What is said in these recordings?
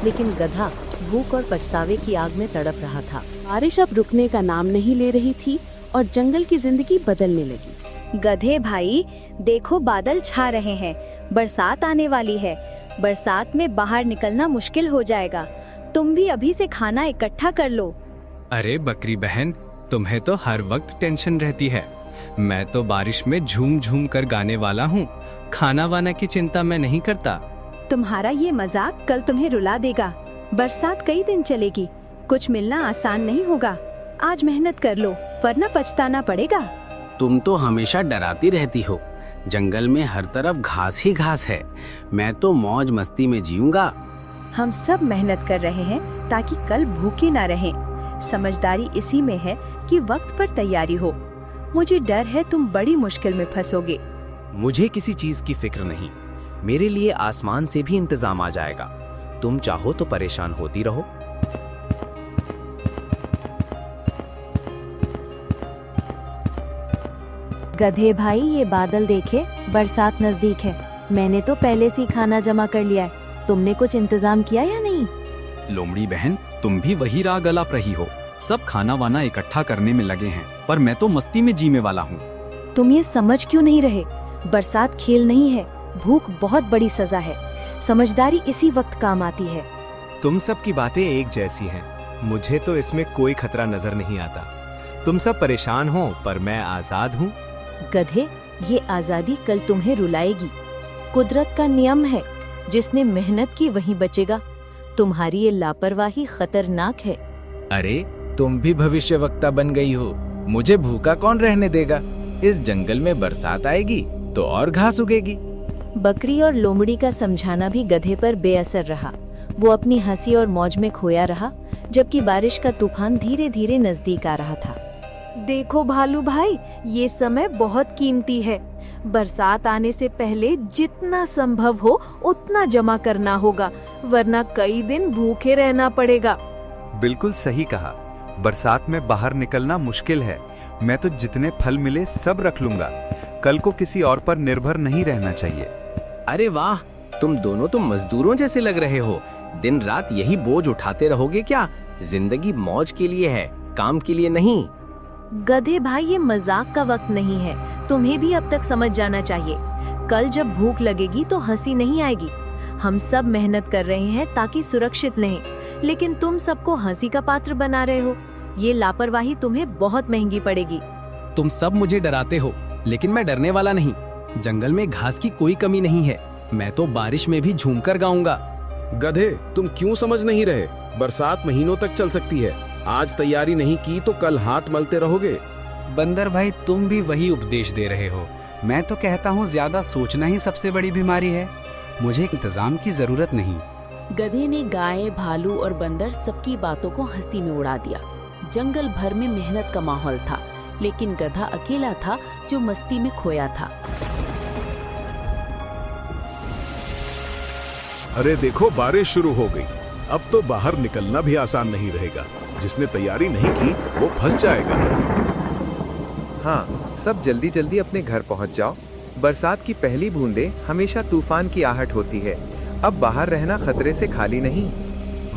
लेकिन गधा भूख और पछतावे की आग में तड़प रहा था। बारिश अब रुकने का नाम नहीं ले रही थी और जंगल की जिंदगी बदलने लगी। गधे भाई, देखो बादल छा रहे हैं, बरसात आने वाली है। बरसात में बाहर निकलना मुश्किल हो जाएगा। तुम भी अभी से खाना इकट्ठा कर लो। अरे बकरी बहन, तुम्हें तो हर वक्त टेंशन रहती है। मैं तो बारिश में झूम झूम कर गाने वाला हूँ। खाना वाना की चिंता मैं नहीं करता। तुम्हारा ये मजाक कल तुम्हें रुला देगा। बरसात कई दिन चलेगी, कुछ मिलना आसान नहीं होगा। आज मेहनत कर लो, वरना पछताना पड़ेगा। तुम तो हमेशा डराती रहती हो। जंगल में हर तरफ घास ही घास है। मैं तो मौज मस्ती में जीऊंगा। हम सब मेहनत कर रहे हैं ताकि कल भूखे ना रहें। समझदारी इसी में है कि वक्त पर तैयारी हो। मुझे डर है तुम बड़ी मुश्किल में फंसोगे। मुझे किसी चीज की फिक्र नहीं। मेरे लिए आसमान से भी इंतजाम आ जाएगा। तुम चाहो तो परेशान होती रहो। गधे भाई, ये बादल देखे, बरसात नजदीक है। मैंने तो पहले से ही खाना जमा कर लिया है। तुमने कुछ इंतजाम किया या नहीं? लोमड़ी बहन, तुम भी वही राग अलाप रही हो। सब खाना वाना इकट्ठा करने में लगे हैं, पर मैं तो मस्ती में जीने वाला हूँ। तुम ये समझ क्यों नहीं रहे? बरसात खेल नहीं है, भूख बहुत बड़ी सजा है। समझदारी इसी वक्त काम आती है। तुम सब की बातें एक जैसी हैं। मुझे तो इसमें कोई खतरा नजर नहीं आता। तुम सब परेशान हो, पर मैं आजाद हूँ। गधे, ये आजादी कल तुम्हें रुलाएगी। कुदरत का नियम है, जिसने मेहनत की वही बचेगा। तुम्हारी ये लापरवाही खतरनाक है। अरे, तुम भी भविष्यवक्ता बन गई हो। मुझे भूखा कौन रहने देगा? इस जंगल में बरसात आएगी तो और घास उगेगी। बकरी और लोमड़ी का समझाना भी गधे पर बेअसर रहा। वो अपनी हंसी और मौज में खोया रहा, जबकि बारिश का तूफान धीरे धीरे नजदीक आ रहा था। देखो भालू भाई, ये समय बहुत कीमती है। बरसात आने से पहले जितना संभव हो उतना जमा करना होगा, वरना कई दिन भूखे रहना पड़ेगा। बिल्कुल सही कहा। बरसात में बाहर निकलना मुश्किल है। मैं तो जितने फल मिले सब रख लूंगा। कल को किसी और पर निर्भर नहीं रहना चाहिए। अरे वाह, तुम दोनों तो मजदूरों जैसे लग रहे हो। दिन रात यही बोझ उठाते रहोगे क्या? जिंदगी मौज के लिए है, काम के लिए नहीं। गधे भाई, ये मजाक का वक्त नहीं है। तुम्हें भी अब तक समझ जाना चाहिए। कल जब भूख लगेगी तो हंसी नहीं आएगी। हम सब मेहनत कर रहे हैं ताकि सुरक्षित रहें, लेकिन तुम सबको हंसी का पात्र बना रहे हो। ये लापरवाही तुम्हें बहुत महंगी पड़ेगी। तुम सब मुझे डराते हो, लेकिन मैं डरने वाला नहीं। जंगल में घास की कोई कमी नहीं है। मैं तो बारिश में भी झूमकर गाऊंगा। गधे, तुम क्यों समझ नहीं रहे? बरसात महीनों तक चल सकती है। आज तैयारी नहीं की तो कल हाथ मलते रहोगे। बंदर भाई, तुम भी वही उपदेश दे रहे हो। मैं तो कहता हूँ ज्यादा सोचना ही सबसे बड़ी बीमारी है। मुझे इंतजाम की जरूरत नहीं। गधे ने गाय, भालू और बंदर सबकी बातों को हंसी में उड़ा दिया। जंगल भर में मेहनत का माहौल था, लेकिन गधा अकेला था जो मस्ती में खोया था। अरे देखो, बारिश शुरू हो गई। अब तो बाहर निकलना भी आसान नहीं रहेगा। जिसने तैयारी नहीं की वो फंस जाएगा। हाँ, सब जल्दी जल्दी अपने घर पहुंच जाओ। बरसात की पहली बूंदें हमेशा तूफान की आहट होती है। अब बाहर रहना खतरे से खाली नहीं।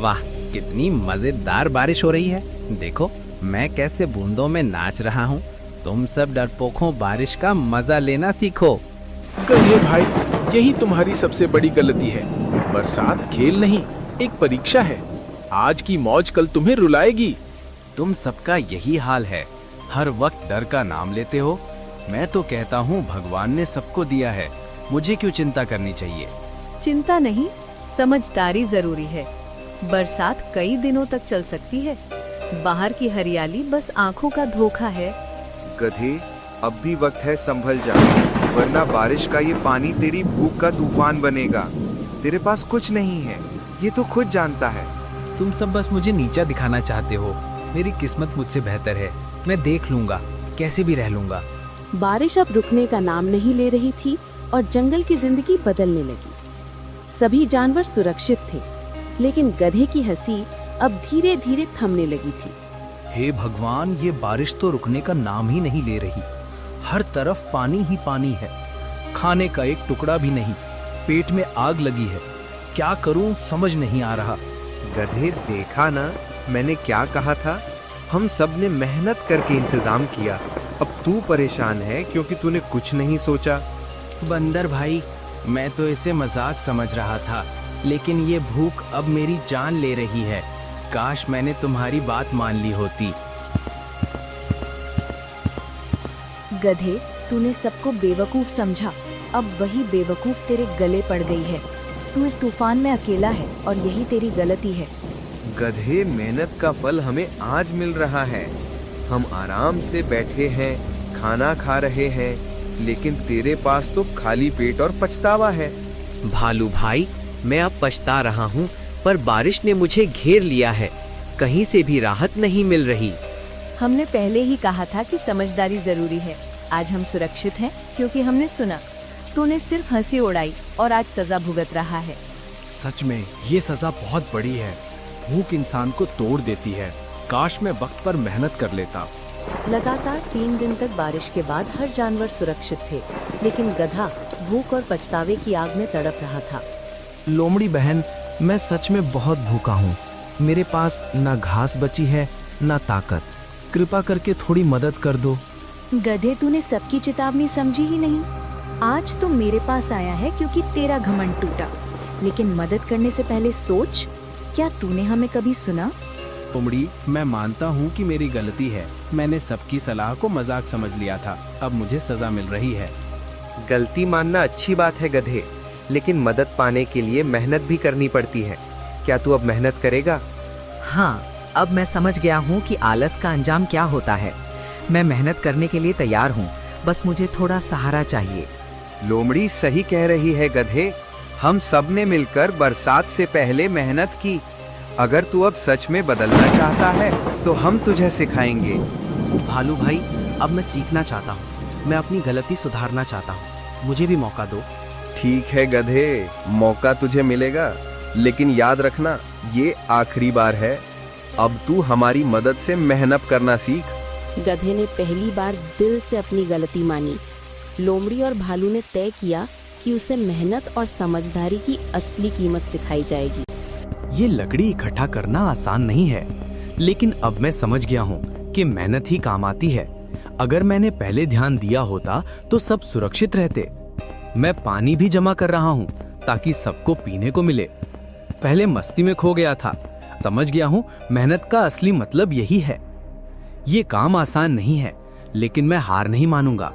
वाह, कितनी मजेदार बारिश हो रही है। देखो मैं कैसे बूंदों में नाच रहा हूँ। तुम सब डरपोकों, बारिश का मजा लेना सीखो। गधे भाई, यही तुम्हारी सबसे बड़ी गलती है। बरसात खेल नहीं, एक परीक्षा है। आज की मौज कल तुम्हें रुलाएगी। तुम सबका यही हाल है। हर वक्त डर का नाम लेते हो। मैं तो कहता हूँ भगवान ने सबको दिया है, मुझे क्यों चिंता करनी चाहिए? चिंता नहीं, समझदारी जरूरी है। बरसात कई दिनों तक चल सकती है। बाहर की हरियाली बस आंखों का धोखा है। गधे, अब भी वक्त है, संभल जा, वरना बारिश का ये पानी तेरी भूख का तूफान बनेगा। तेरे पास कुछ नहीं है, ये तो खुद जानता है। तुम सब बस मुझे नीचा दिखाना चाहते हो। मेरी किस्मत मुझसे बेहतर है। मैं देख लूंगा, कैसे भी रह लूंगा। बारिश अब रुकने का नाम नहीं ले रही थी और जंगल की जिंदगी बदलने लगी। सभी जानवर सुरक्षित थे, लेकिन गधे की हंसी अब धीरे धीरे थमने लगी थी। हे भगवान, ये बारिश तो रुकने का नाम ही नहीं ले रही। हर तरफ पानी ही पानी है। खाने का एक टुकड़ा भी नहीं। पेट में आग लगी है। क्या करूं समझ नहीं आ रहा। गधे, देखा ना मैंने क्या कहा था? हम सब ने मेहनत करके इंतजाम किया। अब तू परेशान है क्योंकि तूने कुछ नहीं सोचा। बंदर भाई, मैं तो इसे मजाक समझ रहा था, लेकिन ये भूख अब मेरी जान ले रही है। काश मैंने तुम्हारी बात मान ली होती। गधे, तूने सबको बेवकूफ समझा। अब वही बेवकूफ तेरे गले पड़ गई है। तू इस तूफान में अकेला है और यही तेरी गलती है। गधे, मेहनत का फल हमें आज मिल रहा है। हम आराम से बैठे हैं, खाना खा रहे हैं, लेकिन तेरे पास तो खाली पेट और पछतावा है। भालू भाई, मैं अब पछता रहा हूँ, पर बारिश ने मुझे घेर लिया है। कहीं से भी राहत नहीं मिल रही। हमने पहले ही कहा था कि समझदारी जरूरी है। आज हम सुरक्षित हैं क्योंकि हमने सुना। तूने सिर्फ हंसी उड़ाई और आज सजा भुगत रहा है। सच में ये सजा बहुत बड़ी है। भूख इंसान को तोड़ देती है। काश मैं वक्त पर मेहनत कर लेता। लगातार 3 दिन तक बारिश के बाद हर जानवर सुरक्षित थे, लेकिन गधा भूख और पछतावे की आग में तड़प रहा था। लोमड़ी बहन, मैं सच में बहुत भूखा हूँ। मेरे पास ना घास बची है ना ताकत। कृपा करके थोड़ी मदद कर दो। गधे, तूने सबकी चेतावनी समझी ही नहीं। आज तो मेरे पास आया है क्योंकि तेरा घमंड टूटा, लेकिन मदद करने से पहले सोच, क्या तूने हमें कभी सुना? लोमड़ी, मैं मानता हूँ कि मेरी गलती है। मैंने सबकी सलाह को मजाक समझ लिया था। अब मुझे सजा मिल रही है। गलती मानना अच्छी बात है गधे, लेकिन मदद पाने के लिए मेहनत भी करनी पड़ती है। क्या तू अब मेहनत करेगा? हाँ, अब मैं समझ गया हूँ कि आलस का अंजाम क्या होता है। मैं मेहनत करने के लिए तैयार हूँ, बस मुझे थोड़ा सहारा चाहिए। लोमड़ी सही कह रही है गधे। हम सब ने मिलकर बरसात से पहले मेहनत की। अगर तू अब सच में बदलना चाहता है तो हम तुझे सिखाएंगे। भालू भाई, अब मैं सीखना चाहता हूँ। मैं अपनी गलती सुधारना चाहता हूँ। मुझे भी मौका दो। ठीक है गधे, मौका तुझे मिलेगा, लेकिन याद रखना ये आखिरी बार है। अब तू हमारी मदद से मेहनत करना सीख। गधे ने पहली बार दिल से अपनी गलती मानी। लोमड़ी और भालू ने तय किया कि उसे मेहनत और समझदारी की असली कीमत सिखाई जाएगी। ये लकड़ी इकट्ठा करना आसान नहीं है, लेकिन अब मैं समझ गया हूँ कि मेहनत ही काम आती है। अगर मैंने पहले ध्यान दिया होता तो सब सुरक्षित रहते। मैं पानी भी जमा कर रहा हूँ ताकि सबको पीने को मिले। पहले मस्ती में खो गया था। समझ गया हूँ मेहनत का असली मतलब यही है। ये काम आसान नहीं है, लेकिन मैं हार नहीं मानूंगा।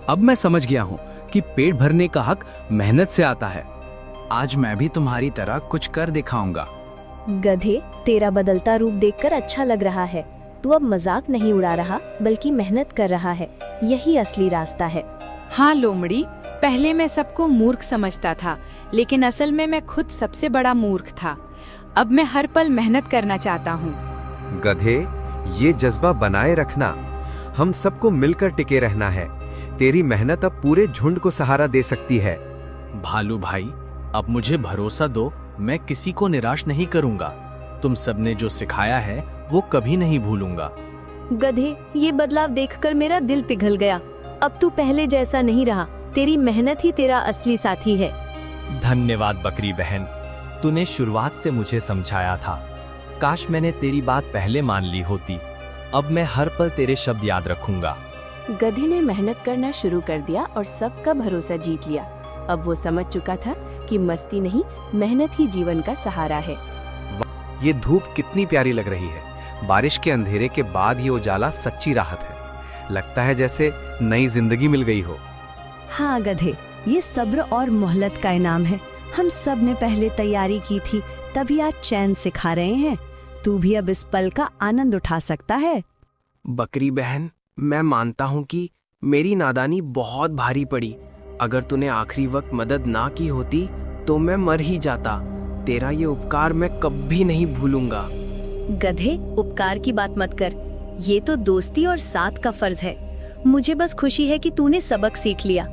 अब मैं समझ गया हूँ कि पेट भरने का हक मेहनत से आता है। आज मैं भी तुम्हारी तरह कुछ कर दिखाऊंगा। गधे, तेरा बदलता रूप देखकर अच्छा लग रहा है। तू अब मजाक नहीं उड़ा रहा, बल्कि मेहनत कर रहा है। यही असली रास्ता है। हाँ लोमड़ी, पहले मैं सबको मूर्ख समझता था, लेकिन असल में मैं खुद सबसे बड़ा मूर्ख था। अब मैं हर पल मेहनत करना चाहता हूँ। गधे, ये जज्बा बनाए रखना। हम सबको मिलकर टिके रहना है। तेरी मेहनत अब पूरे झुंड को सहारा दे सकती है। भालू भाई, अब मुझे भरोसा दो, मैं किसी को निराश नहीं करूंगा। तुम सबने जो सिखाया है वो कभी नहीं भूलूंगा। गधे, ये बदलाव देखकर मेरा दिल पिघल गया। अब तू पहले जैसा नहीं रहा। तेरी मेहनत ही तेरा असली साथी है। धन्यवाद बकरी बहन, तूने शुरुआत से मुझे समझाया था। काश मैंने तेरी बात पहले मान ली होती। अब मैं हर पल तेरे शब्द याद रखूंगा। गधे ने मेहनत करना शुरू कर दिया और सबका भरोसा जीत लिया। अब वो समझ चुका था कि मस्ती नहीं, मेहनत ही जीवन का सहारा है। ये धूप कितनी प्यारी लग रही है। बारिश के अंधेरे के बाद ये उजाला सच्ची राहत है। लगता है जैसे नई जिंदगी मिल गई हो। हाँ गधे, ये सब्र और मोहलत का इनाम है। हम सब ने पहले तैयारी की थी, तभी आज चैन से खा रहे हैं। तू भी अब इस पल का आनंद उठा सकता है। बकरी बहन, मैं मानता हूँ कि मेरी नादानी बहुत भारी पड़ी। अगर तूने आखिरी वक्त मदद ना की होती तो मैं मर ही जाता। तेरा ये उपकार मैं कभी नहीं भूलूंगा। गधे, उपकार की बात मत कर। ये तो दोस्ती और साथ का फर्ज है। मुझे बस खुशी है कि तूने सबक सीख लिया।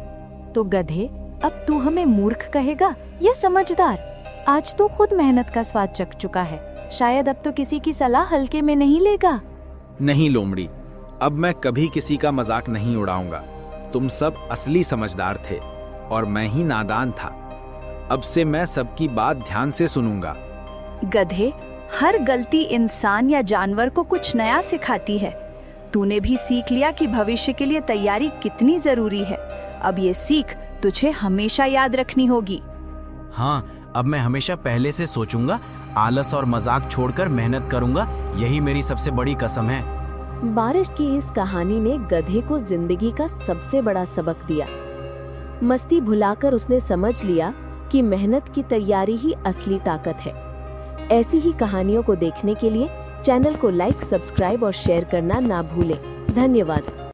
तो गधे, अब तू हमें मूर्ख कहेगा या समझदार? आज तो खुद मेहनत का स्वाद चख चुका है। शायद अब तो किसी की सलाह हल्के में नहीं लेगा। नहीं लोमड़ी, अब मैं कभी किसी का मजाक नहीं उड़ाऊंगा। तुम सब असली समझदार थे और मैं ही नादान था। अब से मैं सबकी बात ध्यान से सुनूंगा। गधे, हर गलती इंसान या जानवर को कुछ नया सिखाती है। तूने भी सीख लिया कि भविष्य के लिए तैयारी कितनी जरूरी है। अब ये सीख तुझे हमेशा याद रखनी होगी। हाँ, अब मैं हमेशा पहले से सोचूंगा, आलस और मजाक छोड़कर मेहनत करूंगा। यही मेरी सबसे बड़ी कसम है। बारिश की इस कहानी ने गधे को जिंदगी का सबसे बड़ा सबक दिया। मस्ती भुलाकर उसने समझ लिया कि मेहनत की तैयारी ही असली ताकत है। ऐसी ही कहानियों को देखने के लिए चैनल को लाइक, सब्सक्राइब और शेयर करना ना भूलें। धन्यवाद।